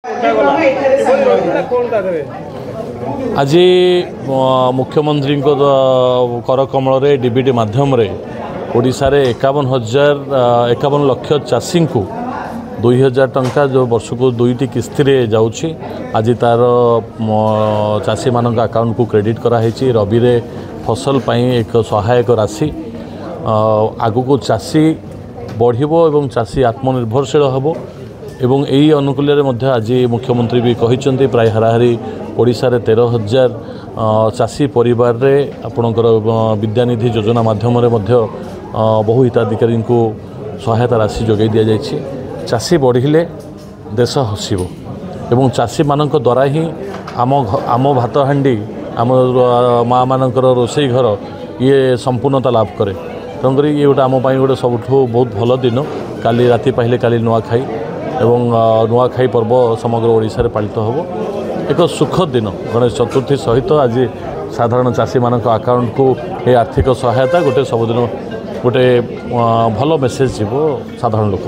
आज मुख्यमंत्री कर कमल डीबीटी माध्यम ओडिशा रे 51 लाख चाषी को 2000 टंका जो वर्ष को 2टी किस्ती जाऊँगी आज तार चाषी मान अकाउंट को क्रेडिट कराई रबी रे फसल पाई एक सहायक राशि आगु को चाषी बढ़िबो एवं चाषी आत्मनिर्भरशील हबो एवं यही अनुकूल आज मुख्यमंत्री भी कहते प्राय हाराहारी ओडिशा रे 13,000 चाषी परिवार रे आपणकर विद्यानिधि योजना माध्यम बहु हिताधिकारी को सहायता राशि जोगाई दि जाइए। चाषी बढ़िले देश हसिबो एवं चाषी मानक द्वारा ही आम भात हांडी आम माँ मानकर रोसई घर ये संपूर्णता लाभ करे। तेणुक ये गोटे आम गोटे सबुठ बहुत भल दिन काली राति पाइले काली नुआखाई एवं नुआखाई पर्व समग्र ओडिशा रे पालित होबो। एक सुखद दिन गणेश चतुर्थी सहित आज साधारण चाषी मानक अकाउंट को ये आर्थिक सहायता गोटे सबुदिन गोटे भल मेसेज जीवो साधारण लोक।